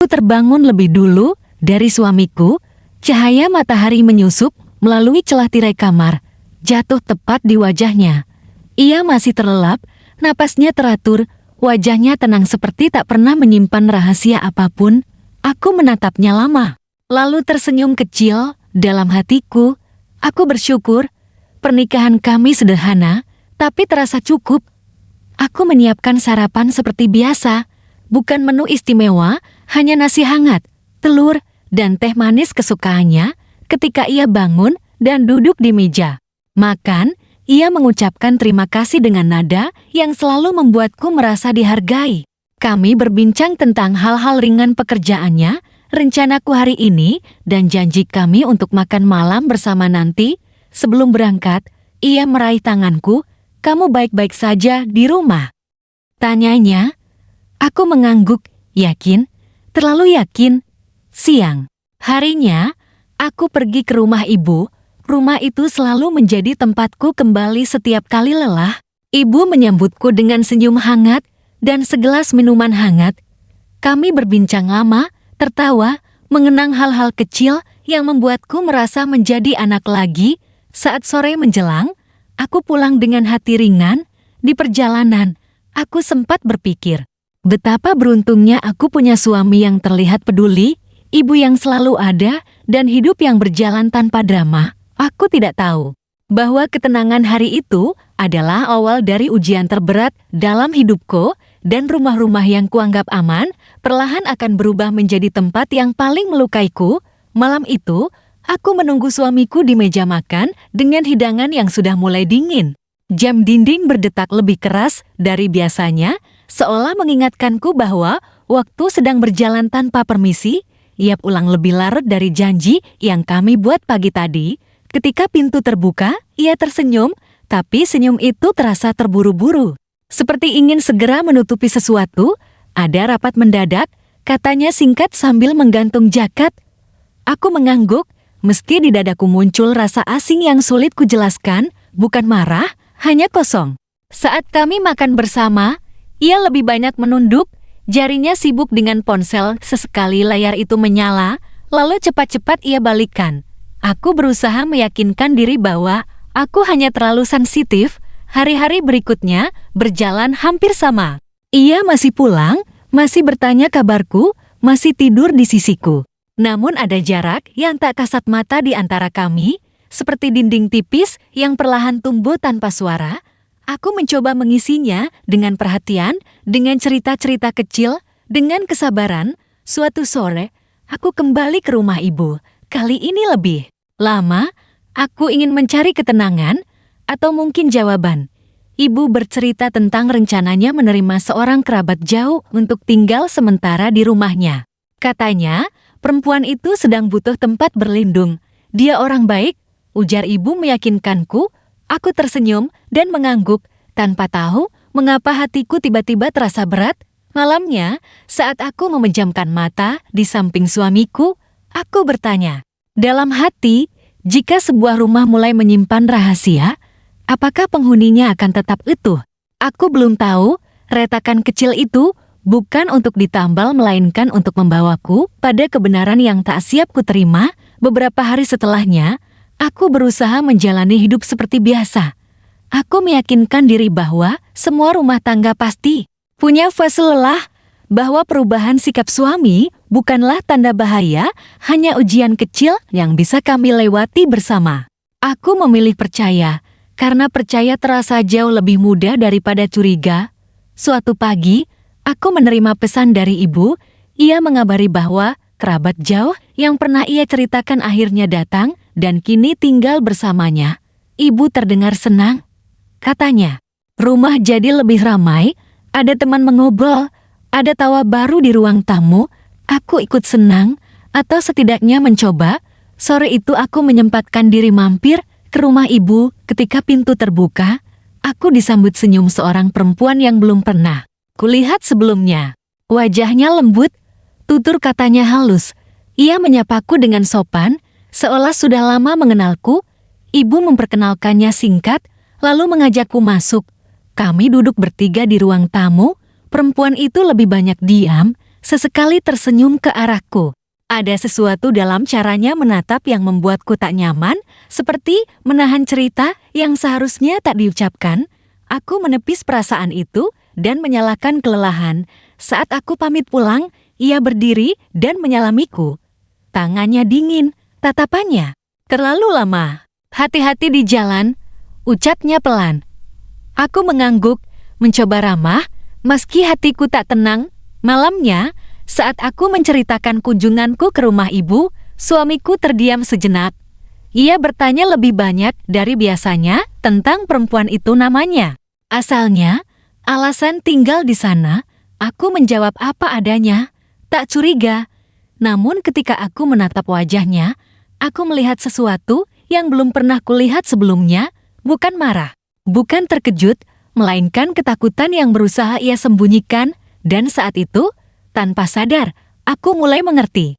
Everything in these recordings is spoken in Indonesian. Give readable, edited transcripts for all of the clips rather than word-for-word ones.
Aku terbangun lebih dulu dari suamiku. Cahaya matahari menyusup melalui celah tirai kamar, jatuh tepat di wajahnya. Ia masih terlelap, napasnya teratur, wajahnya tenang seperti tak pernah menyimpan rahasia apapun. Aku menatapnya lama, lalu tersenyum kecil dalam hatiku. Aku bersyukur, pernikahan kami sederhana, tapi terasa cukup. Aku menyiapkan sarapan seperti biasa, bukan menu istimewa, hanya nasi hangat, telur, dan teh manis kesukaannya. Ketika ia bangun dan duduk di meja makan, ia mengucapkan terima kasih dengan nada yang selalu membuatku merasa dihargai. Kami berbincang tentang hal-hal ringan pekerjaannya, rencanaku hari ini, dan janji kami untuk makan malam bersama nanti. Sebelum berangkat, ia meraih tanganku. "Kamu baik-baik saja di rumah?" tanyanya. Aku mengangguk, yakin, terlalu yakin. Siang harinya, aku pergi ke rumah ibu. Rumah itu selalu menjadi tempatku kembali setiap kali lelah. Ibu menyambutku dengan senyum hangat dan segelas minuman hangat. Kami berbincang lama, tertawa, mengenang hal-hal kecil yang membuatku merasa menjadi anak lagi. Saat sore menjelang, aku pulang dengan hati ringan. Di perjalanan, aku sempat berpikir, betapa beruntungnya aku punya suami yang terlihat peduli, ibu yang selalu ada, dan hidup yang berjalan tanpa drama. Aku tidak tahu bahwa ketenangan hari itu adalah awal dari ujian terberat dalam hidupku, dan rumah-rumah yang kuanggap aman perlahan akan berubah menjadi tempat yang paling melukaiku. Malam itu, aku menunggu suamiku di meja makan dengan hidangan yang sudah mulai dingin. Jam dinding berdetak lebih keras dari biasanya, seolah mengingatkanku bahwa waktu sedang berjalan tanpa permisi. Ia pulang lebih larut dari janji yang kami buat pagi tadi. Ketika pintu terbuka, ia tersenyum, tapi senyum itu terasa terburu-buru. Seperti ingin segera menutupi sesuatu. "Ada rapat mendadak," katanya singkat sambil menggantung jaket. Aku mengangguk, meski di dadaku muncul rasa asing yang sulit kujelaskan, bukan marah, hanya kosong. Saat kami makan bersama, ia lebih banyak menunduk, jarinya sibuk dengan ponsel. Sesekali layar itu menyala, lalu cepat-cepat ia balikan. Aku berusaha meyakinkan diri bahwa aku hanya terlalu sensitif. Hari-hari berikutnya berjalan hampir sama. Ia masih pulang, masih bertanya kabarku, masih tidur di sisiku. Namun ada jarak yang tak kasat mata di antara kami, seperti dinding tipis yang perlahan tumbuh tanpa suara. Aku mencoba mengisinya dengan perhatian, dengan cerita-cerita kecil, dengan kesabaran. Suatu sore, aku kembali ke rumah ibu. Kali ini lebih lama. Aku ingin mencari ketenangan, atau mungkin jawaban. Ibu bercerita tentang rencananya menerima seorang kerabat jauh untuk tinggal sementara di rumahnya. Katanya, perempuan itu sedang butuh tempat berlindung. Dia orang baik, ujar ibu meyakinkanku. Aku tersenyum dan mengangguk, tanpa tahu mengapa hatiku tiba-tiba terasa berat. Malamnya, saat aku memejamkan mata di samping suamiku, aku bertanya, dalam hati, jika sebuah rumah mulai menyimpan rahasia, apakah penghuninya akan tetap utuh? Aku belum tahu, retakan kecil itu bukan untuk ditambal melainkan untuk membawaku pada kebenaran yang tak siap kuterima. Beberapa hari setelahnya, aku berusaha menjalani hidup seperti biasa. Aku meyakinkan diri bahwa semua rumah tangga pasti punya fase lelah, bahwa perubahan sikap suami bukanlah tanda bahaya, hanya ujian kecil yang bisa kami lewati bersama. Aku memilih percaya, karena percaya terasa jauh lebih mudah daripada curiga. Suatu pagi, aku menerima pesan dari ibu. Ia mengabari bahwa kerabat jauh yang pernah ia ceritakan akhirnya datang dan kini tinggal bersamanya. Ibu terdengar senang. Katanya, rumah jadi lebih ramai, ada teman mengobrol, ada tawa baru di ruang tamu. Aku ikut senang, atau setidaknya mencoba. Sore itu aku menyempatkan diri mampir ke rumah ibu. Ketika pintu terbuka, aku disambut senyum seorang perempuan yang belum pernah kulihat sebelumnya. Wajahnya lembut, tutur katanya halus. Ia menyapaku dengan sopan, seolah sudah lama mengenalku. Ibu memperkenalkannya singkat, lalu mengajakku masuk. Kami duduk bertiga di ruang tamu. Perempuan itu lebih banyak diam, sesekali tersenyum ke arahku. Ada sesuatu dalam caranya menatap yang membuatku tak nyaman, seperti menahan cerita yang seharusnya tak diucapkan. Aku menepis perasaan itu dan menyalahkan kelelahan. Saat aku pamit pulang, ia berdiri dan menyalamiku. Tangannya dingin, tatapannya terlalu lama. Hati-hati di jalan, ucapnya pelan. Aku mengangguk, mencoba ramah, meski hatiku tak tenang. Malamnya, saat aku menceritakan kunjunganku ke rumah ibu, suamiku terdiam sejenak. Ia bertanya lebih banyak dari biasanya tentang perempuan itu namanya. Asalnya, alasan tinggal di sana, aku menjawab apa adanya, tak curiga. Namun ketika aku menatap wajahnya, aku melihat sesuatu yang belum pernah kulihat sebelumnya, bukan marah, bukan terkejut, melainkan ketakutan yang berusaha ia sembunyikan, dan saat itu, tanpa sadar, aku mulai mengerti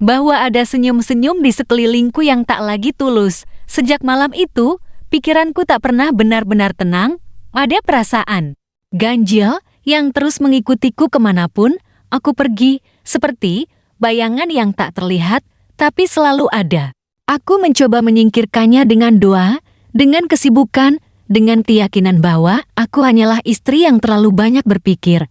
bahwa ada senyum-senyum di sekelilingku yang tak lagi tulus. Sejak malam itu, pikiranku tak pernah benar-benar tenang. Ada perasaan ganjil yang terus mengikutiku kemanapun aku pergi, seperti bayangan yang tak terlihat, tapi selalu ada. Aku mencoba menyingkirkannya dengan doa, dengan kesibukan, dengan keyakinan bahwa aku hanyalah istri yang terlalu banyak berpikir.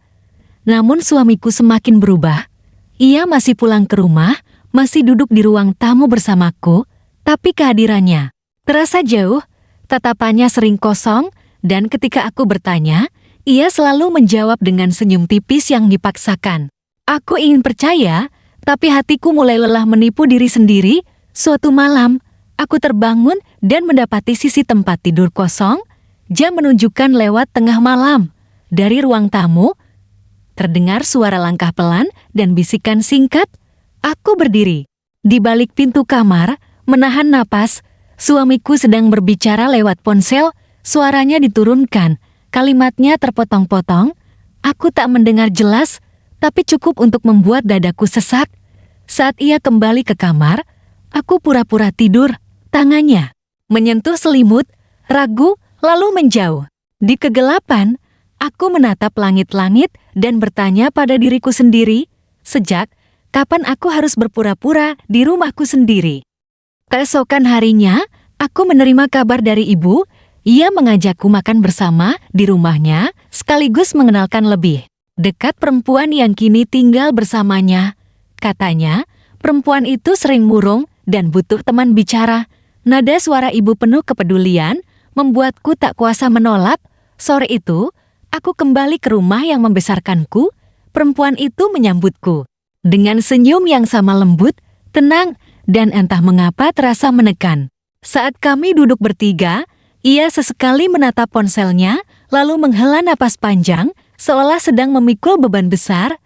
Namun suamiku semakin berubah. Ia masih pulang ke rumah, masih duduk di ruang tamu bersamaku, tapi kehadirannya terasa jauh, tatapannya sering kosong, dan ketika aku bertanya, ia selalu menjawab dengan senyum tipis yang dipaksakan. Aku ingin percaya, tapi hatiku mulai lelah menipu diri sendiri. Suatu malam, aku terbangun dan mendapati sisi tempat tidur kosong. Jam menunjukkan lewat tengah malam. Dari ruang tamu, terdengar suara langkah pelan dan bisikan singkat. Aku berdiri di balik pintu kamar, menahan napas. Suamiku sedang berbicara lewat ponsel, suaranya diturunkan, kalimatnya terpotong-potong. Aku tak mendengar jelas, tapi cukup untuk membuat dadaku sesak. Saat ia kembali ke kamar, aku pura-pura tidur, tangannya menyentuh selimut, ragu, lalu menjauh. Di kegelapan, aku menatap langit-langit dan bertanya pada diriku sendiri, sejak kapan aku harus berpura-pura di rumahku sendiri? Keesokan harinya, aku menerima kabar dari ibu. Ia mengajakku makan bersama di rumahnya, sekaligus mengenalkan lebih dekat perempuan yang kini tinggal bersamanya. Katanya, perempuan itu sering murung dan butuh teman bicara. Nada suara ibu penuh kepedulian membuatku tak kuasa menolak. Sore itu, aku kembali ke rumah yang membesarkanku. Perempuan itu menyambutku dengan senyum yang sama lembut, tenang, dan entah mengapa terasa menekan. Saat kami duduk bertiga, ia sesekali menatap ponselnya, lalu menghela napas panjang, seolah sedang memikul beban besar.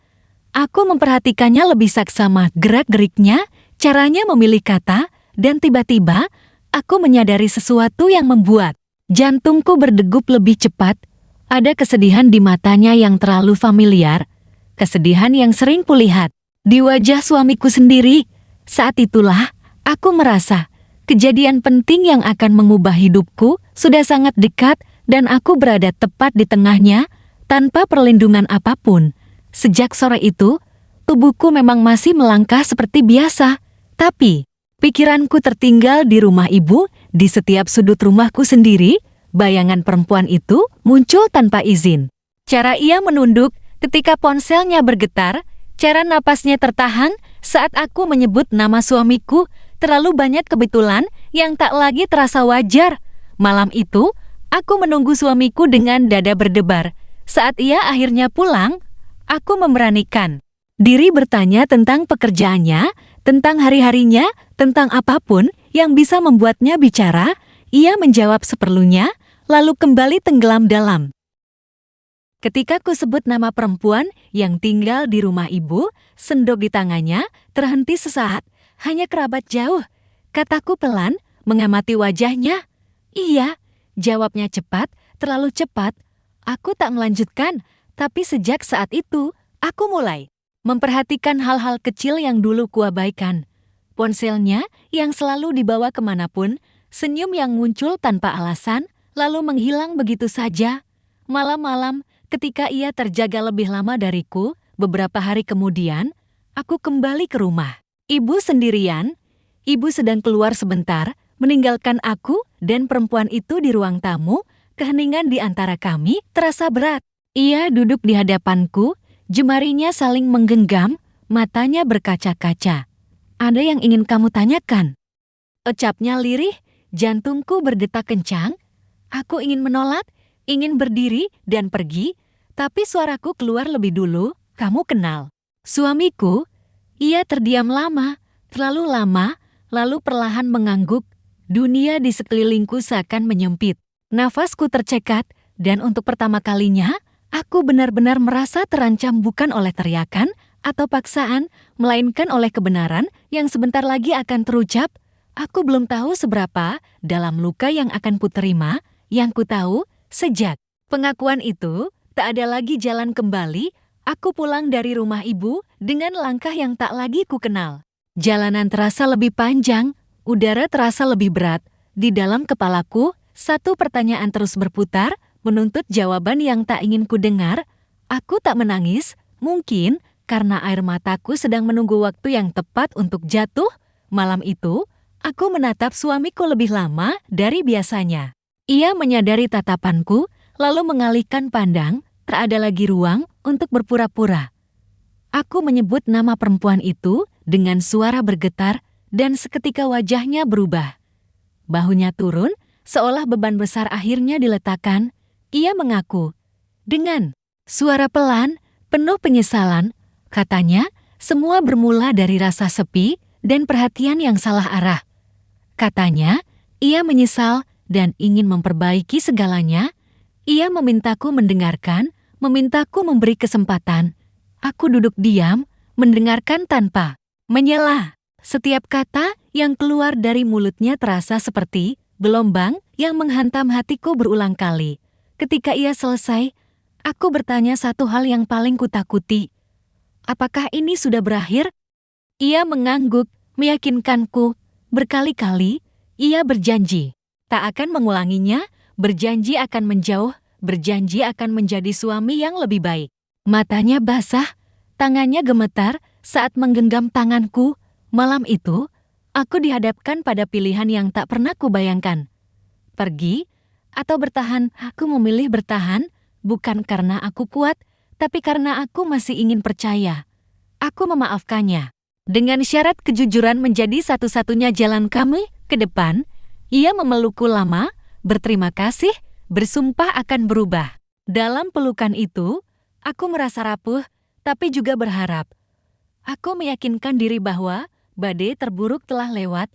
Aku memperhatikannya lebih saksama gerak-geriknya, caranya memilih kata, dan tiba-tiba aku menyadari sesuatu yang membuat jantungku berdegup lebih cepat. Ada kesedihan di matanya yang terlalu familiar, kesedihan yang sering kulihat di wajah suamiku sendiri. Saat itulah aku merasa kejadian penting yang akan mengubah hidupku sudah sangat dekat dan aku berada tepat di tengahnya tanpa perlindungan apapun. Sejak sore itu, tubuhku memang masih melangkah seperti biasa, tapi pikiranku tertinggal di rumah ibu. Di setiap sudut rumahku sendiri, bayangan perempuan itu muncul tanpa izin. Cara ia menunduk ketika ponselnya bergetar, cara napasnya tertahan saat aku menyebut nama suamiku, terlalu banyak kebetulan yang tak lagi terasa wajar. Malam itu, aku menunggu suamiku dengan dada berdebar. Saat ia akhirnya pulang, aku memberanikan diri bertanya tentang pekerjaannya, tentang hari-harinya, tentang apapun yang bisa membuatnya bicara. Ia menjawab seperlunya, lalu kembali tenggelam dalam. Ketika ku sebut nama perempuan yang tinggal di rumah ibu, sendok di tangannya terhenti sesaat. Hanya kerabat jauh, kataku pelan, mengamati wajahnya. Iya, jawabnya cepat, terlalu cepat. Aku tak melanjutkan, tapi sejak saat itu, aku mulai memperhatikan hal-hal kecil yang dulu kuabaikan. Ponselnya yang selalu dibawa kemanapun, senyum yang muncul tanpa alasan, lalu menghilang begitu saja. Malam-malam, ketika ia terjaga lebih lama dariku, Beberapa hari kemudian, aku kembali ke rumah. Ibu sendirian. Ibu sedang keluar sebentar, meninggalkan aku dan perempuan itu di ruang tamu. Keheningan di antara kami terasa berat. Ia duduk di hadapanku, jemarinya saling menggenggam, matanya berkaca-kaca. "Ada yang ingin kamu tanyakan?" Ucapnya lirih, jantungku berdetak kencang. Aku ingin menolak, ingin berdiri dan pergi, tapi suaraku keluar lebih dulu. "Kamu kenal suamiku?" Ia terdiam lama, terlalu lama, lalu perlahan mengangguk. Dunia di sekelilingku seakan menyempit. Nafasku tercekat, dan untuk pertama kalinya, aku benar-benar merasa terancam bukan oleh teriakan atau paksaan, melainkan oleh kebenaran yang sebentar lagi akan terucap. Aku belum tahu seberapa dalam luka yang akan kuterima, yang ku tahu, sejak pengakuan itu, tak ada lagi jalan kembali. Aku pulang dari rumah ibu dengan langkah yang tak lagi ku kenal. Jalanan terasa lebih panjang, udara terasa lebih berat. Di dalam kepalaku, satu pertanyaan terus berputar, menuntut jawaban yang tak ingin ku dengar. Aku tak menangis, mungkin karena air mataku sedang menunggu waktu yang tepat untuk jatuh. Malam itu, aku menatap suamiku lebih lama dari biasanya. Ia menyadari tatapanku, lalu mengalihkan pandang, tak ada lagi ruang untuk berpura-pura. Aku menyebut nama perempuan itu dengan suara bergetar dan seketika wajahnya berubah. Bahunya turun, seolah beban besar akhirnya diletakkan. Ia mengaku dengan suara pelan, penuh penyesalan. Katanya, semua bermula dari rasa sepi dan perhatian yang salah arah. Katanya, ia menyesal dan ingin memperbaiki segalanya. Ia memintaku mendengarkan, memintaku memberi kesempatan. Aku duduk diam, mendengarkan tanpa menyela. Setiap kata yang keluar dari mulutnya terasa seperti gelombang yang menghantam hatiku berulang kali. Ketika ia selesai, aku bertanya satu hal yang paling kutakuti. Apakah ini sudah berakhir? Ia mengangguk, meyakinkanku. Berkali-kali, ia berjanji tak akan mengulanginya, berjanji akan menjauh, berjanji akan menjadi suami yang lebih baik. Matanya basah, tangannya gemetar saat menggenggam tanganku. Malam itu, aku dihadapkan pada pilihan yang tak pernah kubayangkan. Pergi atau bertahan. Aku memilih bertahan, bukan karena aku kuat, tapi karena aku masih ingin percaya. Aku memaafkannya. Dengan syarat kejujuran menjadi satu-satunya jalan kami ke depan, ia memelukku lama, berterima kasih, bersumpah akan berubah. Dalam pelukan itu, aku merasa rapuh, tapi juga berharap. Aku meyakinkan diri bahwa badai terburuk telah lewat.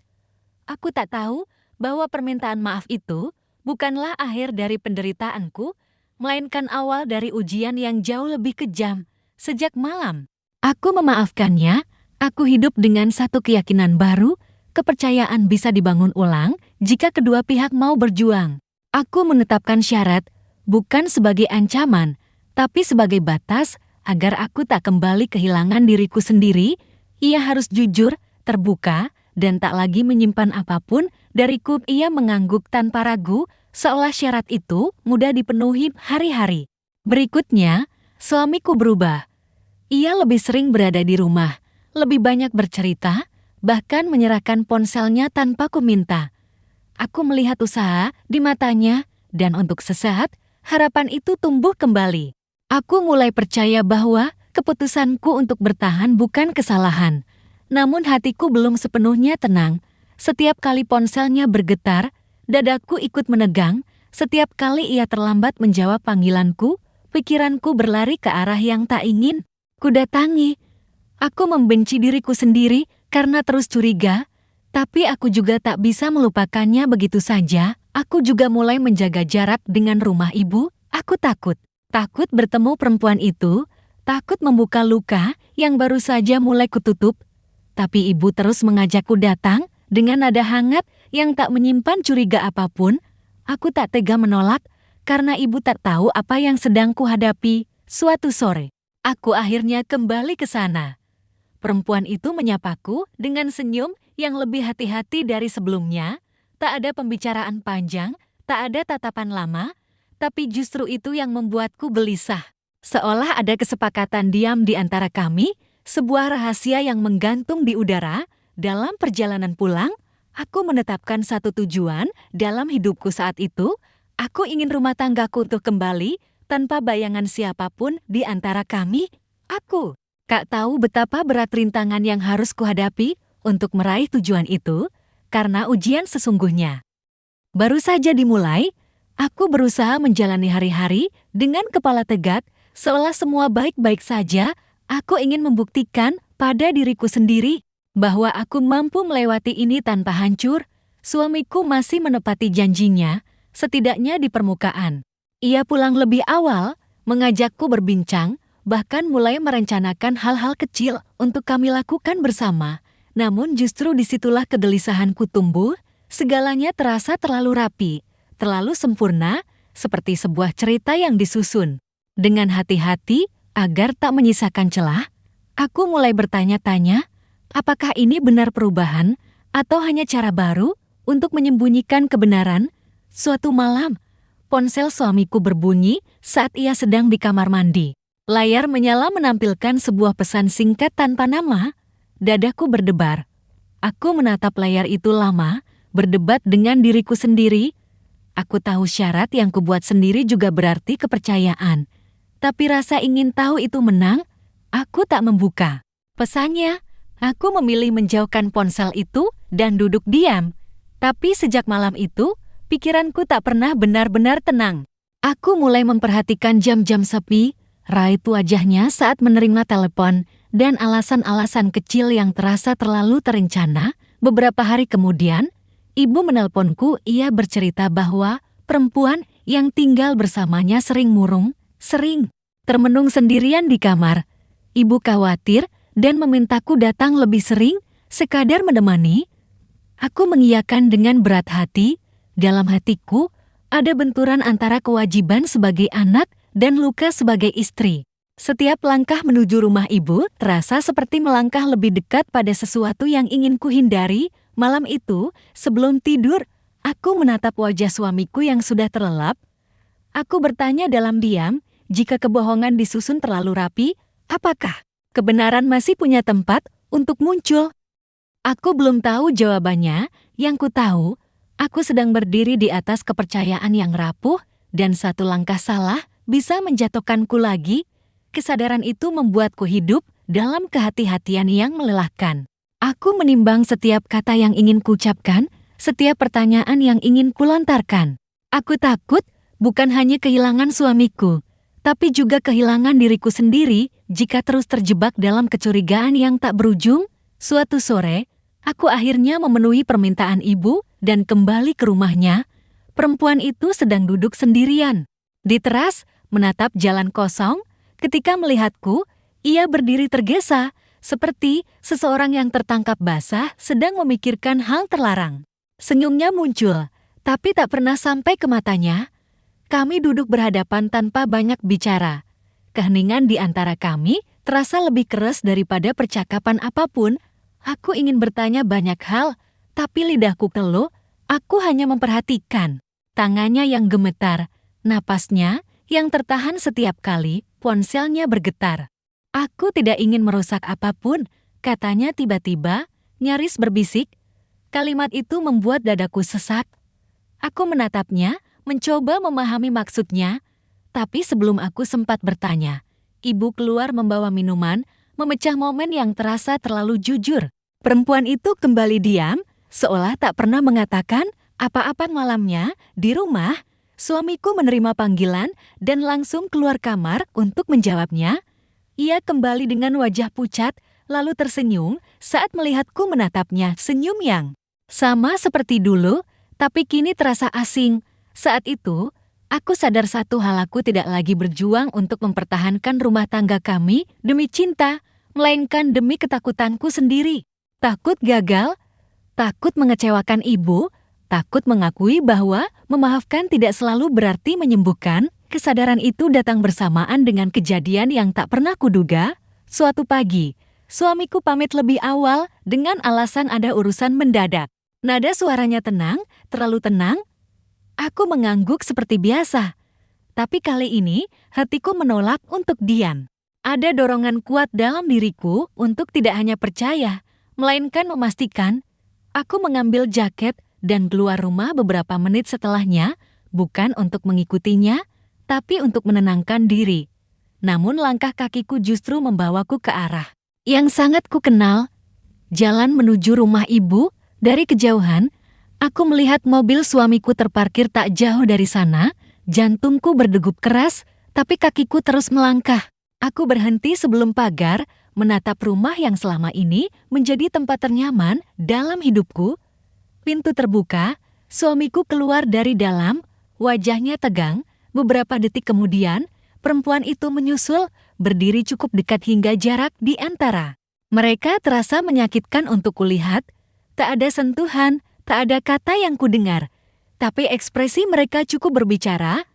Aku tak tahu bahwa permintaan maaf itu bukanlah akhir dari penderitaanku, melainkan awal dari ujian yang jauh lebih kejam. Sejak malam aku memaafkannya, aku hidup dengan satu keyakinan baru, kepercayaan bisa dibangun ulang jika kedua pihak mau berjuang. Aku menetapkan syarat, bukan sebagai ancaman, tapi sebagai batas agar aku tak kembali kehilangan diriku sendiri. Ia harus jujur, terbuka, dan tak lagi menyimpan apapun dariku. Ia mengangguk tanpa ragu, seolah syarat itu mudah dipenuhi hari-hari. Berikutnya, suamiku berubah. Ia lebih sering berada di rumah, lebih banyak bercerita, bahkan menyerahkan ponselnya tanpa ku minta. Aku melihat usaha di matanya, dan untuk sesaat, harapan itu tumbuh kembali. Aku mulai percaya bahwa keputusanku untuk bertahan bukan kesalahan. Namun hatiku belum sepenuhnya tenang. Setiap kali ponselnya bergetar, dadaku ikut menegang. Setiap kali ia terlambat menjawab panggilanku, pikiranku berlari ke arah yang tak ingin ku datangi. Aku membenci diriku sendiri karena terus curiga, tapi aku juga tak bisa melupakannya begitu saja. Aku juga mulai menjaga jarak dengan rumah ibu. Aku takut bertemu perempuan itu, takut membuka luka yang baru saja mulai kututup. Tapi ibu terus mengajakku datang dengan nada hangat yang tak menyimpan curiga apapun. Aku tak tega menolak karena ibu tak tahu apa yang sedang kuhadapi. Suatu sore, aku akhirnya kembali ke sana. Perempuan itu menyapaku dengan senyum yang lebih hati-hati dari sebelumnya. Tak ada pembicaraan panjang, tak ada tatapan lama, tapi justru itu yang membuatku gelisah. Seolah ada kesepakatan diam di antara kami, sebuah rahasia yang menggantung di udara. Dalam perjalanan pulang, aku menetapkan satu tujuan dalam hidupku saat itu. Aku ingin rumah tanggaku untuk kembali tanpa bayangan siapapun di antara kami. Aku tak tahu betapa berat rintangan yang harus kuhadapi untuk meraih tujuan itu, karena ujian sesungguhnya baru saja dimulai. Aku berusaha menjalani hari-hari dengan kepala tegak, seolah semua baik-baik saja. Aku ingin membuktikan pada diriku sendiri bahwa aku mampu melewati ini tanpa hancur. Suamiku masih menepati janjinya, setidaknya di permukaan. Ia pulang lebih awal, mengajakku berbincang, bahkan mulai merencanakan hal-hal kecil untuk kami lakukan bersama. Namun justru disitulah kegelisahanku tumbuh. Segalanya terasa terlalu rapi, terlalu sempurna, seperti sebuah cerita yang disusun dengan hati-hati agar tak menyisakan celah. Aku mulai bertanya-tanya, apakah ini benar perubahan atau hanya cara baru untuk menyembunyikan kebenaran? Suatu malam, ponsel suamiku berbunyi saat ia sedang di kamar mandi. Layar menyala menampilkan sebuah pesan singkat tanpa nama. Dadaku berdebar. Aku menatap layar itu lama, berdebat dengan diriku sendiri. Aku tahu syarat yang kubuat sendiri juga berarti kepercayaan. Tapi rasa ingin tahu itu menang. Aku tak membuka pesannya. Aku memilih menjauhkan ponsel itu dan duduk diam. Tapi sejak malam itu, pikiranku tak pernah benar-benar tenang. Aku mulai memperhatikan jam-jam sepi, raut wajahnya saat menerima telepon, dan alasan-alasan kecil yang terasa terlalu terencana. Beberapa hari kemudian, ibu menelponku. Ia bercerita bahwa perempuan yang tinggal bersamanya sering murung, sering termenung sendirian di kamar. Ibu khawatir dan memintaku datang lebih sering, sekadar menemani. Aku mengiyakan dengan berat hati. Dalam hatiku, ada benturan antara kewajiban sebagai anak dan luka sebagai istri. Setiap langkah menuju rumah ibu terasa seperti melangkah lebih dekat pada sesuatu yang ingin kuhindari. Malam itu, sebelum tidur, aku menatap wajah suamiku yang sudah terlelap. Aku bertanya dalam diam, jika kebohongan disusun terlalu rapi, apakah kebenaran masih punya tempat untuk muncul? Aku belum tahu jawabannya. Yang ku tahu, aku sedang berdiri di atas kepercayaan yang rapuh, dan satu langkah salah bisa menjatuhkanku lagi. Kesadaran itu membuatku hidup dalam kehati-hatian yang melelahkan. Aku menimbang setiap kata yang ingin kuucapkan, setiap pertanyaan yang ingin kulontarkan. Aku takut bukan hanya kehilangan suamiku, tapi juga kehilangan diriku sendiri jika terus terjebak dalam kecurigaan yang tak berujung. Suatu sore, aku akhirnya memenuhi permintaan ibu dan kembali ke rumahnya. Perempuan itu sedang duduk sendirian di teras, menatap jalan kosong. Ketika melihatku, ia berdiri tergesa, seperti seseorang yang tertangkap basah sedang memikirkan hal terlarang. Senyumnya muncul, tapi tak pernah sampai ke matanya. Kami duduk berhadapan tanpa banyak bicara. Keheningan di antara kami terasa lebih keras daripada percakapan apapun. Aku ingin bertanya banyak hal, tapi lidahku keluh. Aku hanya memperhatikan tangannya yang gemetar, napasnya yang tertahan setiap kali ponselnya bergetar. Aku tidak ingin merusak apapun, katanya tiba-tiba, nyaris berbisik. Kalimat itu membuat dadaku sesak. Aku menatapnya, mencoba memahami maksudnya, tapi sebelum aku sempat bertanya, ibu keluar membawa minuman, memecah momen yang terasa terlalu jujur. Perempuan itu kembali diam, seolah tak pernah mengatakan apa-apa. Malamnya, di rumah, suamiku menerima panggilan dan langsung keluar kamar untuk menjawabnya. Ia kembali dengan wajah pucat, lalu tersenyum saat melihatku menatapnya, senyum yang sama seperti dulu, tapi kini terasa asing. Saat itu, aku sadar satu hal, aku tidak lagi berjuang untuk mempertahankan rumah tangga kami demi cinta, melainkan demi ketakutanku sendiri. Takut gagal, takut mengecewakan ibu, takut mengakui bahwa memaafkan tidak selalu berarti menyembuhkan. Kesadaran itu datang bersamaan dengan kejadian yang tak pernah kuduga. Suatu pagi, suamiku pamit lebih awal dengan alasan ada urusan mendadak. Nada suaranya tenang, terlalu tenang. Aku mengangguk seperti biasa. Tapi kali ini, hatiku menolak untuk diam. Ada dorongan kuat dalam diriku untuk tidak hanya percaya, melainkan memastikan. Aku mengambil jaket dan keluar rumah beberapa menit setelahnya, bukan untuk mengikutinya, tapi untuk menenangkan diri. Namun langkah kakiku justru membawaku ke arah yang sangat ku kenal, jalan menuju rumah ibu. Dari kejauhan, aku melihat mobil suamiku terparkir tak jauh dari sana. Jantungku berdegup keras, tapi kakiku terus melangkah. Aku berhenti sebelum pagar, menatap rumah yang selama ini menjadi tempat ternyaman dalam hidupku. Pintu terbuka, suamiku keluar dari dalam, wajahnya tegang. Beberapa detik kemudian, perempuan itu menyusul, berdiri cukup dekat hingga jarak di antara mereka terasa menyakitkan untuk kulihat. Tak ada sentuhan, tak ada kata yang kudengar. Tapi ekspresi mereka cukup berbicara.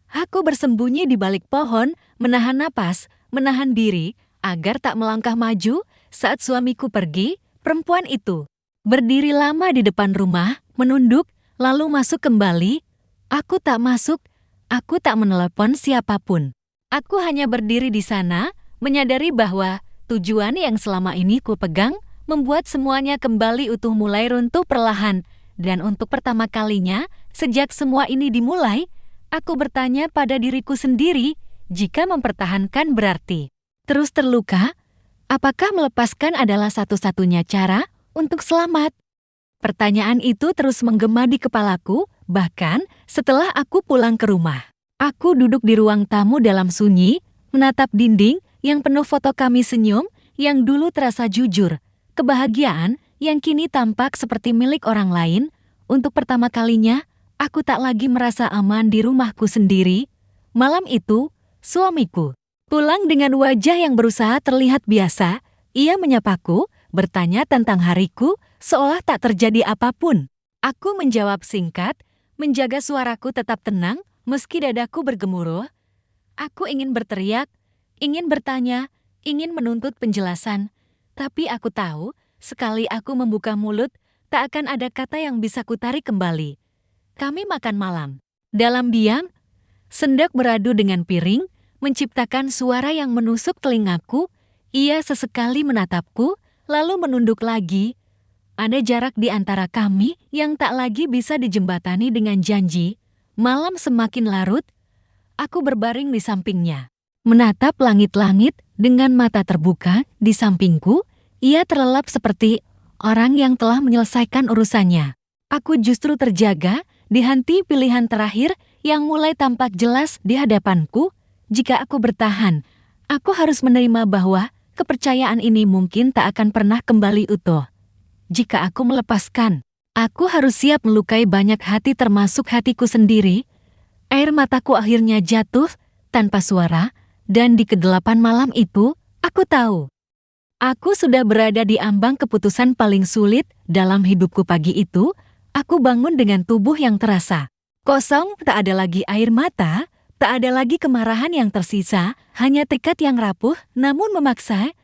Aku bersembunyi di balik pohon, menahan napas, menahan diri, agar tak melangkah maju. Saat suamiku pergi, perempuan itu berdiri lama di depan rumah, menunduk, lalu masuk kembali. Aku tak masuk, aku tak menelepon siapapun. Aku hanya berdiri di sana, menyadari bahwa tujuan yang selama ini ku pegang membuat semuanya kembali utuh mulai runtuh perlahan. Dan untuk pertama kalinya, sejak semua ini dimulai, aku bertanya pada diriku sendiri, jika mempertahankan berarti terus terluka, apakah melepaskan adalah satu-satunya cara untuk selamat? Pertanyaan itu terus menggema di kepalaku, bahkan setelah aku pulang ke rumah. Aku duduk di ruang tamu dalam sunyi, menatap dinding yang penuh foto kami senyum yang dulu terasa jujur. Kebahagiaan yang kini tampak seperti milik orang lain. Untuk pertama kalinya, aku tak lagi merasa aman di rumahku sendiri. Malam itu, suamiku pulang dengan wajah yang berusaha terlihat biasa. Ia menyapaku, bertanya tentang hariku, seolah tak terjadi apapun. Aku menjawab singkat, menjaga suaraku tetap tenang, meski dadaku bergemuruh. Aku ingin berteriak, ingin bertanya, ingin menuntut penjelasan. Tapi aku tahu, sekali aku membuka mulut, tak akan ada kata yang bisa kutarik kembali. Kami makan malam. Dalam diam, sendak beradu dengan piring, menciptakan suara yang menusuk telingaku. Ia sesekali menatapku, lalu menunduk lagi. Ada jarak di antara kami yang tak lagi bisa dijembatani dengan janji. Malam semakin larut, aku berbaring di sampingnya. Menatap langit-langit dengan mata terbuka di sampingku, ia terlelap seperti orang yang telah menyelesaikan urusannya. Aku justru terjaga, dihantui pilihan terakhir yang mulai tampak jelas di hadapanku. Jika aku bertahan, aku harus menerima bahwa kepercayaan ini mungkin tak akan pernah kembali utuh. Jika aku melepaskan, aku harus siap melukai banyak hati termasuk hatiku sendiri. Air mataku akhirnya jatuh tanpa suara. Dan di kedelapan malam itu, aku tahu. Aku sudah berada di ambang keputusan paling sulit dalam hidupku. Pagi itu, aku bangun dengan tubuh yang terasa kosong, tak ada lagi air mata, tak ada lagi kemarahan yang tersisa, hanya tekad yang rapuh namun memaksa.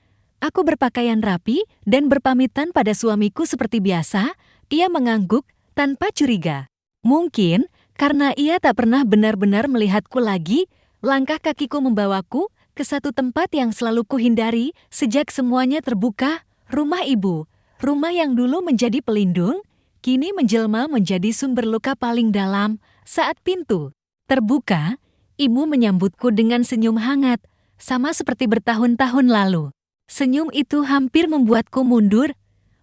Aku berpakaian rapi dan berpamitan pada suamiku seperti biasa. Ia mengangguk tanpa curiga. Mungkin karena ia tak pernah benar-benar melihatku lagi. Langkah kakiku membawaku ke satu tempat yang selalu kuhindari sejak semuanya terbuka. Rumah ibu, rumah yang dulu menjadi pelindung, kini menjelma menjadi sumber luka paling dalam. Saat pintu terbuka, ibu menyambutku dengan senyum hangat, sama seperti bertahun-tahun lalu. Senyum itu hampir membuatku mundur.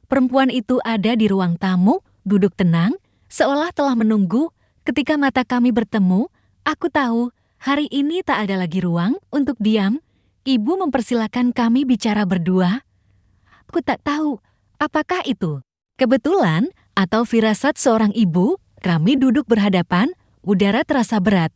Perempuan itu ada di ruang tamu, duduk tenang, seolah telah menunggu. Ketika mata kami bertemu, aku tahu hari ini tak ada lagi ruang untuk diam. Ibu mempersilakan kami bicara berdua. Aku tak tahu apakah itu kebetulan atau firasat seorang ibu. Kami duduk berhadapan, udara terasa berat.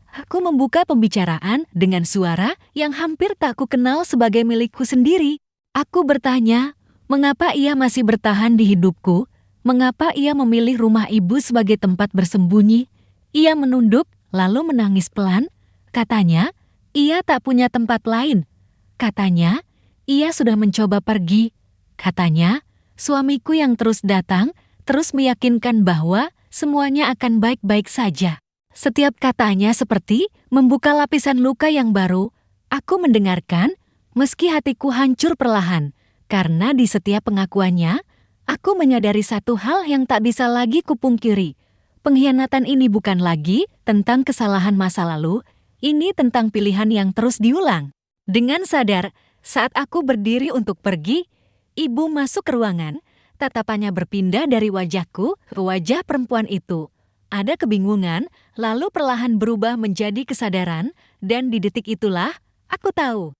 Aku membuka pembicaraan dengan suara yang hampir tak ku kenal sebagai milikku sendiri. Aku bertanya, mengapa ia masih bertahan di hidupku? Mengapa ia memilih rumah ibu sebagai tempat bersembunyi? Ia menunduk, lalu menangis pelan. Katanya, ia tak punya tempat lain. Katanya, ia sudah mencoba pergi. Katanya, suamiku yang terus datang, terus meyakinkan bahwa semuanya akan baik-baik saja. Setiap katanya seperti membuka lapisan luka yang baru. Aku mendengarkan, meski hatiku hancur perlahan. Karena di setiap pengakuannya, aku menyadari satu hal yang tak bisa lagi kupungkiri. Pengkhianatan ini bukan lagi tentang kesalahan masa lalu, ini tentang pilihan yang terus diulang. Dengan sadar, saat aku berdiri untuk pergi, ibu masuk ke ruangan, tatapannya berpindah dari wajahku ke wajah perempuan itu. Ada kebingungan, lalu perlahan berubah menjadi kesadaran, dan di detik itulah, aku tahu.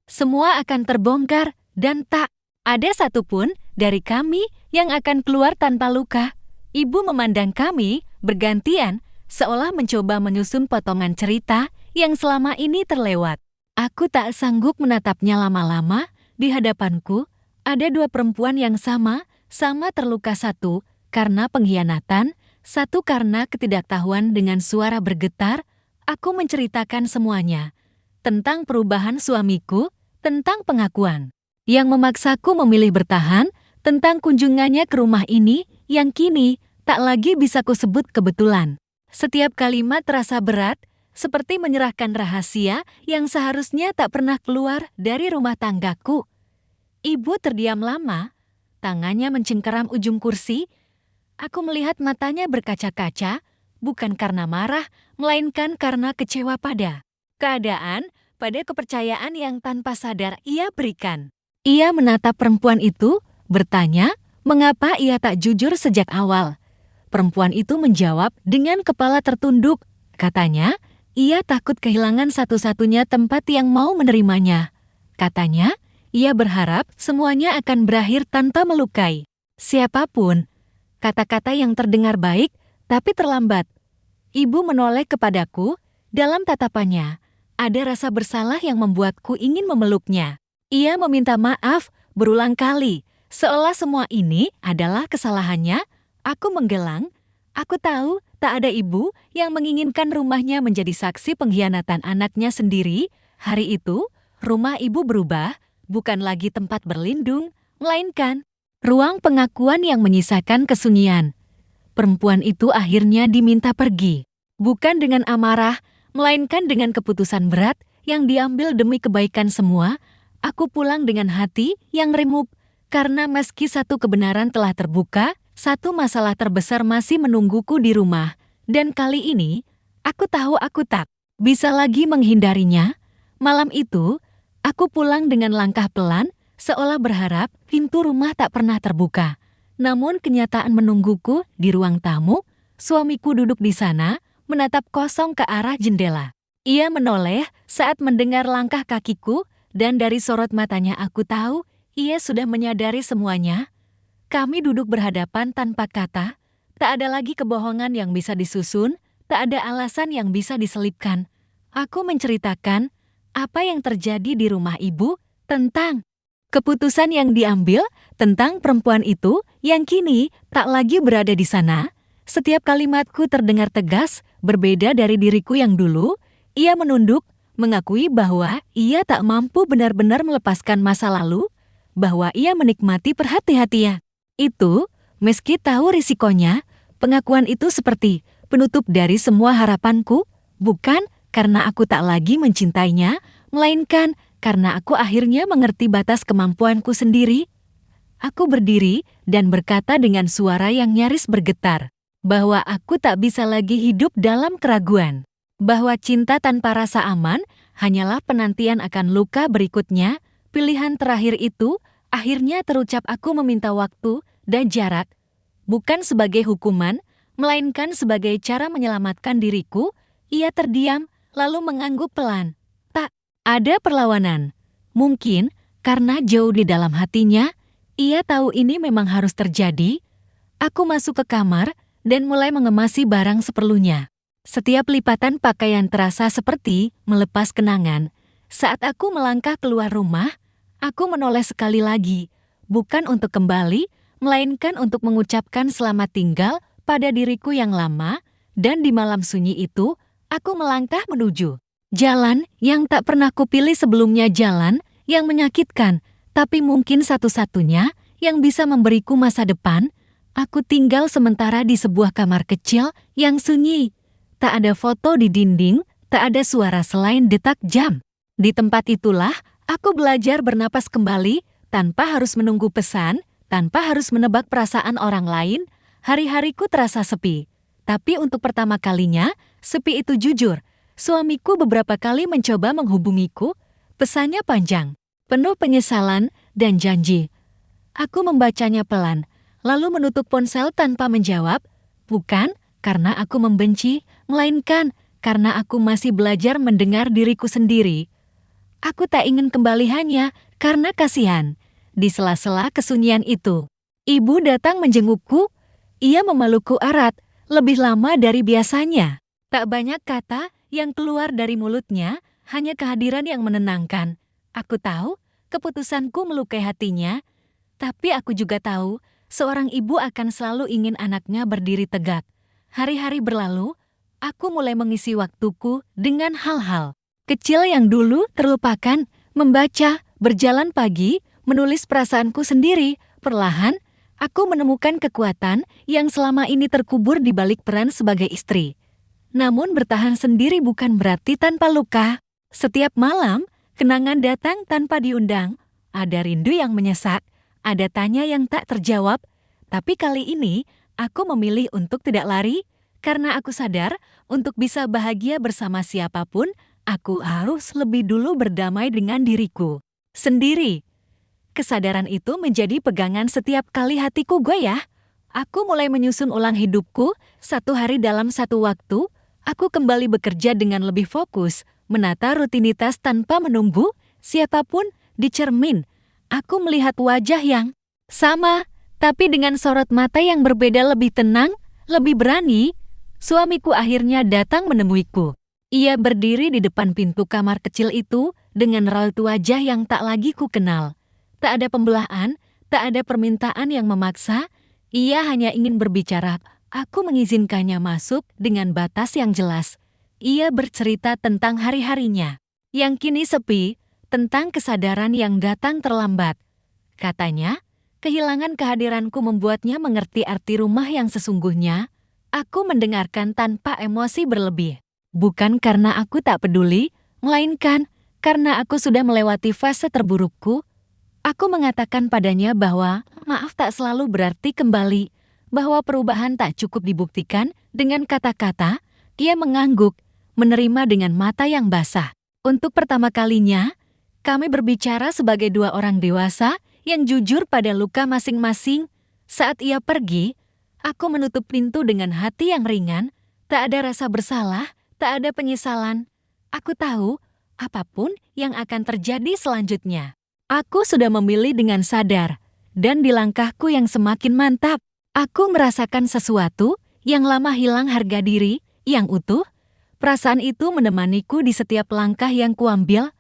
Semua akan terbongkar, dan tak ada satupun dari kami yang akan keluar tanpa luka. Ibu memandang kami, bergantian, seolah mencoba menyusun potongan cerita yang selama ini terlewat. Aku tak sanggup menatapnya lama-lama, di hadapanku, ada dua perempuan yang sama terluka, satu karena pengkhianatan, satu karena ketidaktahuan. Dengan suara bergetar, aku menceritakan semuanya. Tentang perubahan suamiku, tentang pengakuan yang memaksaku memilih bertahan, tentang kunjungannya ke rumah ini yang kini tak lagi bisa kusebut kebetulan. Setiap kalimat terasa berat, seperti menyerahkan rahasia yang seharusnya tak pernah keluar dari rumah tanggaku. Ibu terdiam lama, tangannya mencengkeram ujung kursi. Aku melihat matanya berkaca-kaca, bukan karena marah, melainkan karena kecewa pada keadaan, pada kepercayaan yang tanpa sadar ia berikan. Ia menatap perempuan itu, bertanya, mengapa ia tak jujur sejak awal. Perempuan itu menjawab dengan kepala tertunduk. Katanya, ia takut kehilangan satu-satunya tempat yang mau menerimanya. Katanya, ia berharap semuanya akan berakhir tanpa melukai siapapun. Kata-kata yang terdengar baik, tapi terlambat. Ibu menoleh kepadaku, dalam tatapannya, ada rasa bersalah yang membuatku ingin memeluknya. Ia meminta maaf berulang kali, seolah semua ini adalah kesalahannya. Aku menggelang, aku tahu tak ada ibu yang menginginkan rumahnya menjadi saksi pengkhianatan anaknya sendiri. Hari itu, rumah ibu berubah, bukan lagi tempat berlindung, melainkan ruang pengakuan yang menyisakan kesunyian. Perempuan itu akhirnya diminta pergi, bukan dengan amarah, melainkan dengan keputusan berat yang diambil demi kebaikan semua. Aku pulang dengan hati yang remuk, karena meski satu kebenaran telah terbuka, satu masalah terbesar masih menungguku di rumah. Dan kali ini, aku tahu aku tak bisa lagi menghindarinya. Malam itu, aku pulang dengan langkah pelan, seolah berharap pintu rumah tak pernah terbuka. Namun kenyataan menungguku di ruang tamu. Suamiku duduk di sana, menatap kosong ke arah jendela. Ia menoleh saat mendengar langkah kakiku, dan dari sorot matanya aku tahu ia sudah menyadari semuanya. Kami duduk berhadapan tanpa kata. Tak ada lagi kebohongan yang bisa disusun, tak ada alasan yang bisa diselipkan. Aku menceritakan apa yang terjadi di rumah ibu, tentang keputusan yang diambil, tentang perempuan itu yang kini tak lagi berada di sana. Setiap kalimatku terdengar tegas, berbeda dari diriku yang dulu. Ia menunduk, mengakui bahwa ia tak mampu benar-benar melepaskan masa lalu, bahwa ia menikmati perhati-hatian itu, meski tahu risikonya. Pengakuan itu seperti penutup dari semua harapanku, bukan karena aku tak lagi mencintainya, melainkan karena aku akhirnya mengerti batas kemampuanku sendiri. Aku berdiri dan berkata dengan suara yang nyaris bergetar, bahwa aku tak bisa lagi hidup dalam keraguan, bahwa cinta tanpa rasa aman hanyalah penantian akan luka berikutnya. Pilihan terakhir itu akhirnya terucap. Aku meminta waktu dan jarak, bukan sebagai hukuman, melainkan sebagai cara menyelamatkan diriku. Ia terdiam, lalu mengangguk pelan. Tak ada perlawanan. Mungkin karena jauh di dalam hatinya, ia tahu ini memang harus terjadi. Aku masuk ke kamar dan mulai mengemasi barang seperlunya. Setiap lipatan pakaian terasa seperti melepas kenangan. Saat aku melangkah keluar rumah, aku menoleh sekali lagi, bukan untuk kembali, melainkan untuk mengucapkan selamat tinggal pada diriku yang lama. Dan di malam sunyi itu, aku melangkah menuju jalan yang tak pernah kupilih sebelumnya, jalan yang menyakitkan, tapi mungkin satu-satunya yang bisa memberiku masa depan. Aku tinggal sementara di sebuah kamar kecil yang sunyi. Tak ada foto di dinding, tak ada suara selain detak jam. Di tempat itulah aku belajar bernapas kembali tanpa harus menunggu pesan, tanpa harus menebak perasaan orang lain. Hari-hariku terasa sepi. Tapi untuk pertama kalinya, sepi itu jujur. Suamiku beberapa kali mencoba menghubungiku. Pesannya panjang, penuh penyesalan dan janji. Aku membacanya pelan, lalu menutup ponsel tanpa menjawab. Bukan karena aku membenci, melainkan karena aku masih belajar mendengar diriku sendiri. Aku tak ingin kembali hanya karena kasihan. Di sela-sela kesunyian itu, ibu datang menjengukku. Ia memelukku erat, lebih lama dari biasanya. Tak banyak kata yang keluar dari mulutnya, hanya kehadiran yang menenangkan. Aku tahu keputusanku melukai hatinya, tapi aku juga tahu seorang ibu akan selalu ingin anaknya berdiri tegak. Hari-hari berlalu, aku mulai mengisi waktuku dengan hal-hal kecil yang dulu terlupakan, membaca, berjalan pagi, menulis perasaanku sendiri. Perlahan, aku menemukan kekuatan yang selama ini terkubur di balik peran sebagai istri. Namun bertahan sendiri bukan berarti tanpa luka. Setiap malam, kenangan datang tanpa diundang. Ada rindu yang menyesak, ada tanya yang tak terjawab. Tapi kali ini, aku memilih untuk tidak lari, karena aku sadar untuk bisa bahagia bersama siapapun, aku harus lebih dulu berdamai dengan diriku sendiri. Kesadaran itu menjadi pegangan setiap kali hatiku goyah. Aku mulai menyusun ulang hidupku, satu hari dalam satu waktu. Aku kembali bekerja dengan lebih fokus, menata rutinitas tanpa menunggu siapapun di cermin. Aku melihat wajah yang sama, tapi dengan sorot mata yang berbeda, lebih tenang, lebih berani. Suamiku akhirnya datang menemuiku. Ia berdiri di depan pintu kamar kecil itu dengan raut wajah yang tak lagi ku kenal. Tak ada pembelaan, tak ada permintaan yang memaksa. Ia hanya ingin berbicara. Aku mengizinkannya masuk dengan batas yang jelas. Ia bercerita tentang hari-harinya yang kini sepi, tentang kesadaran yang datang terlambat. Katanya, kehilangan kehadiranku membuatnya mengerti arti rumah yang sesungguhnya. Aku mendengarkan tanpa emosi berlebih. Bukan karena aku tak peduli, melainkan karena aku sudah melewati fase terburukku. Aku mengatakan padanya bahwa maaf tak selalu berarti kembali, bahwa perubahan tak cukup dibuktikan dengan kata-kata. Ia mengangguk, menerima dengan mata yang basah. Untuk pertama kalinya, kami berbicara sebagai dua orang dewasa yang jujur pada luka masing-masing. Saat ia pergi, aku menutup pintu dengan hati yang ringan. Tak ada rasa bersalah, tak ada penyesalan. Aku tahu apapun yang akan terjadi selanjutnya, aku sudah memilih dengan sadar. Dan di langkahku yang semakin mantap, aku merasakan sesuatu yang lama hilang harga diri, yang utuh. Perasaan itu menemaniku di setiap langkah yang kuambil.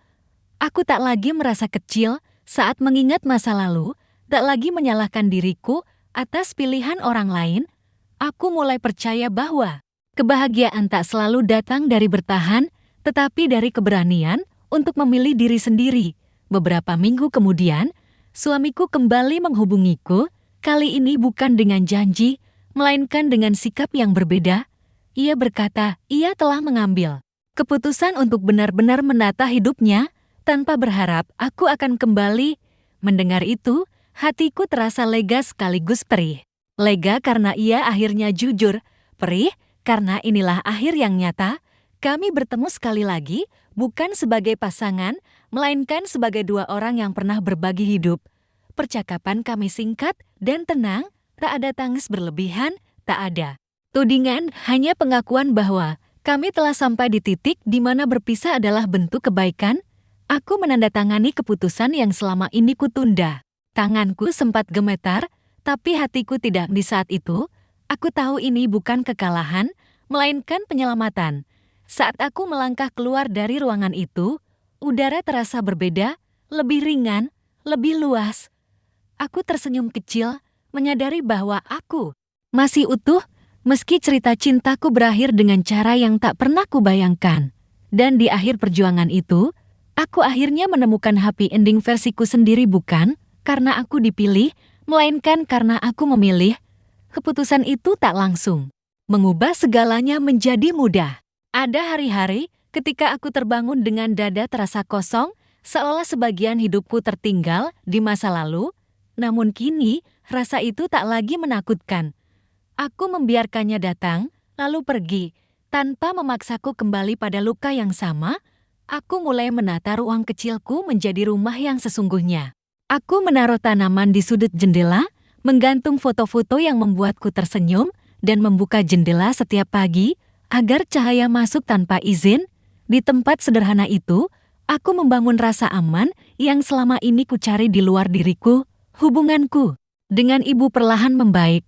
Aku tak lagi merasa kecil saat mengingat masa lalu, tak lagi menyalahkan diriku atas pilihan orang lain. Aku mulai percaya bahwa kebahagiaan tak selalu datang dari bertahan, tetapi dari keberanian untuk memilih diri sendiri. Beberapa minggu kemudian, suamiku kembali menghubungiku, kali ini bukan dengan janji, melainkan dengan sikap yang berbeda. Ia berkata, ia telah mengambil keputusan untuk benar-benar menata hidupnya, tanpa berharap aku akan kembali. Mendengar itu, hatiku terasa lega sekaligus perih. Lega karena ia akhirnya jujur, perih karena inilah akhir yang nyata. Kami bertemu sekali lagi, bukan sebagai pasangan, melainkan sebagai dua orang yang pernah berbagi hidup. Percakapan kami singkat dan tenang, tak ada tangis berlebihan, tak ada tudingan, hanya pengakuan bahwa kami telah sampai di titik di mana berpisah adalah bentuk kebaikan. Aku menandatangani keputusan yang selama ini kutunda. Tanganku sempat gemetar, tapi hatiku tidak di saat itu. Aku tahu ini bukan kekalahan, melainkan penyelamatan. Saat aku melangkah keluar dari ruangan itu, udara terasa berbeda, lebih ringan, lebih luas. Aku tersenyum kecil, menyadari bahwa aku masih utuh, meski cerita cintaku berakhir dengan cara yang tak pernah kubayangkan. Dan di akhir perjuangan itu, aku akhirnya menemukan happy ending versiku sendiri, bukan karena aku dipilih, melainkan karena aku memilih. Keputusan itu tak langsung, mengubah segalanya menjadi mudah. Ada hari-hari ketika aku terbangun dengan dada terasa kosong, seolah sebagian hidupku tertinggal di masa lalu, namun kini rasa itu tak lagi menakutkan. Aku membiarkannya datang, lalu pergi. Tanpa memaksaku kembali pada luka yang sama, aku mulai menata ruang kecilku menjadi rumah yang sesungguhnya. Aku menaruh tanaman di sudut jendela, menggantung foto-foto yang membuatku tersenyum, dan membuka jendela setiap pagi agar cahaya masuk tanpa izin. Di tempat sederhana itu, aku membangun rasa aman yang selama ini kucari di luar diriku. Hubunganku dengan ibu perlahan membaik.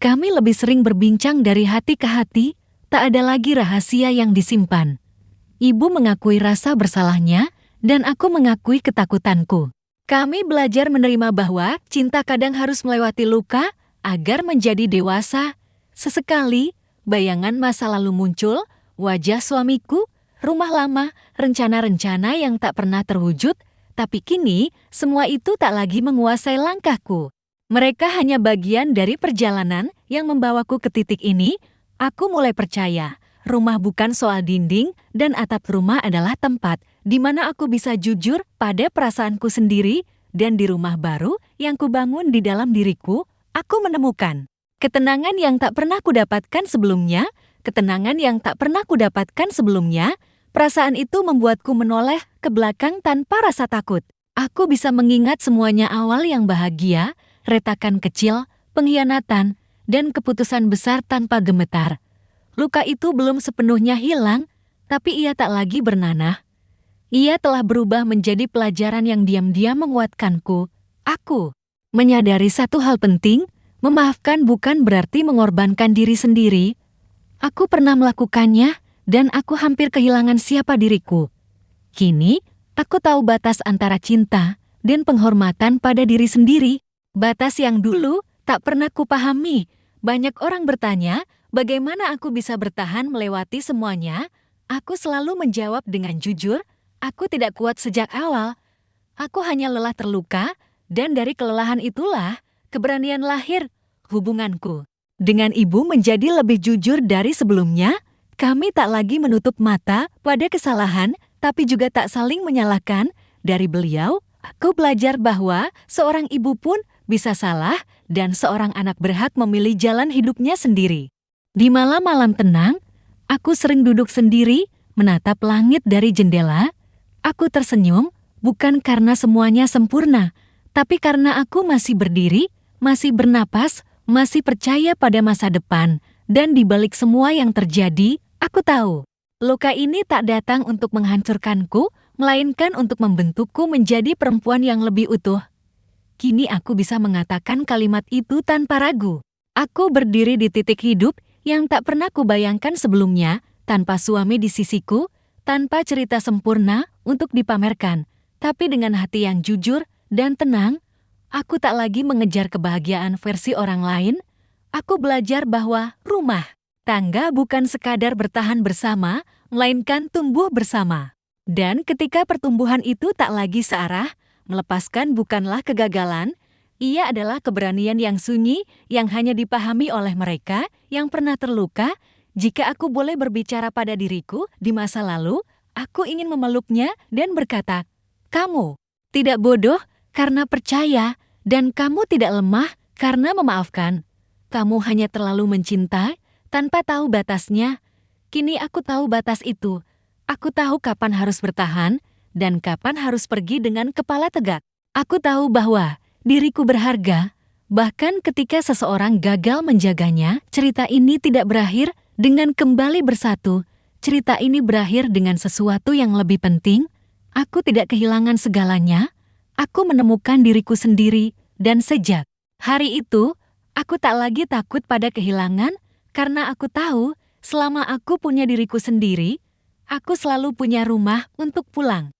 Kami lebih sering berbincang dari hati ke hati, tak ada lagi rahasia yang disimpan. Ibu mengakui rasa bersalahnya, dan aku mengakui ketakutanku. Kami belajar menerima bahwa cinta kadang harus melewati luka agar menjadi dewasa. Sesekali, bayangan masa lalu muncul, wajah suamiku, rumah lama, rencana-rencana yang tak pernah terwujud, tapi kini semua itu tak lagi menguasai langkahku. Mereka hanya bagian dari perjalanan yang membawaku ke titik ini. Aku mulai percaya, rumah bukan soal dinding dan atap rumah adalah tempat di mana aku bisa jujur pada perasaanku sendiri, dan di rumah baru yang kubangun di dalam diriku, aku menemukan ketenangan yang tak pernah kudapatkan sebelumnya, ketenangan yang tak pernah kudapatkan sebelumnya. Perasaan itu membuatku menoleh ke belakang tanpa rasa takut. Aku bisa mengingat semuanya awal yang bahagia, retakan kecil, pengkhianatan, dan keputusan besar tanpa gemetar. Luka itu belum sepenuhnya hilang, tapi ia tak lagi bernanah. Ia telah berubah menjadi pelajaran yang diam-diam menguatkanku. Aku menyadari satu hal penting, memaafkan bukan berarti mengorbankan diri sendiri. Aku pernah melakukannya, dan aku hampir kehilangan siapa diriku. Kini, aku tahu batas antara cinta dan penghormatan pada diri sendiri. Batas yang dulu tak pernah kupahami. Banyak orang bertanya, bagaimana aku bisa bertahan melewati semuanya? Aku selalu menjawab dengan jujur, aku tidak kuat sejak awal. Aku hanya lelah terluka, dan dari kelelahan itulah keberanian lahir. Hubunganku dengan ibu menjadi lebih jujur dari sebelumnya. Kami tak lagi menutup mata pada kesalahan, tapi juga tak saling menyalahkan. Dari beliau, aku belajar bahwa seorang ibu pun bisa salah, dan seorang anak berhak memilih jalan hidupnya sendiri. Di malam-malam tenang, aku sering duduk sendiri, menatap langit dari jendela. Aku tersenyum, bukan karena semuanya sempurna, tapi karena aku masih berdiri, masih bernapas, masih percaya pada masa depan. Dan di balik semua yang terjadi, aku tahu, luka ini tak datang untuk menghancurkanku, melainkan untuk membentukku menjadi perempuan yang lebih utuh. Kini aku bisa mengatakan kalimat itu tanpa ragu. Aku berdiri di titik hidup yang tak pernah kubayangkan sebelumnya, tanpa suami di sisiku, tanpa cerita sempurna untuk dipamerkan, tapi dengan hati yang jujur dan tenang. Aku tak lagi mengejar kebahagiaan versi orang lain. Aku belajar bahwa rumah tangga bukan sekadar bertahan bersama, melainkan tumbuh bersama. Dan ketika pertumbuhan itu tak lagi searah, melepaskan bukanlah kegagalan, ia adalah keberanian yang sunyi yang hanya dipahami oleh mereka yang pernah terluka. Jika aku boleh berbicara pada diriku di masa lalu, aku ingin memeluknya dan berkata, "Kamu tidak bodoh karena percaya, dan kamu tidak lemah karena memaafkan. Kamu hanya terlalu mencintai tanpa tahu batasnya. Kini aku tahu batas itu. Aku tahu kapan harus bertahan dan kapan harus pergi dengan kepala tegak. Aku tahu bahwa diriku berharga. Bahkan ketika seseorang gagal menjaganya, cerita ini tidak berakhir dengan kembali bersatu. Cerita ini berakhir dengan sesuatu yang lebih penting. Aku tidak kehilangan segalanya. Aku menemukan diriku sendiri, dan sejak hari itu, aku tak lagi takut pada kehilangan, karena aku tahu selama aku punya diriku sendiri, aku selalu punya rumah untuk pulang.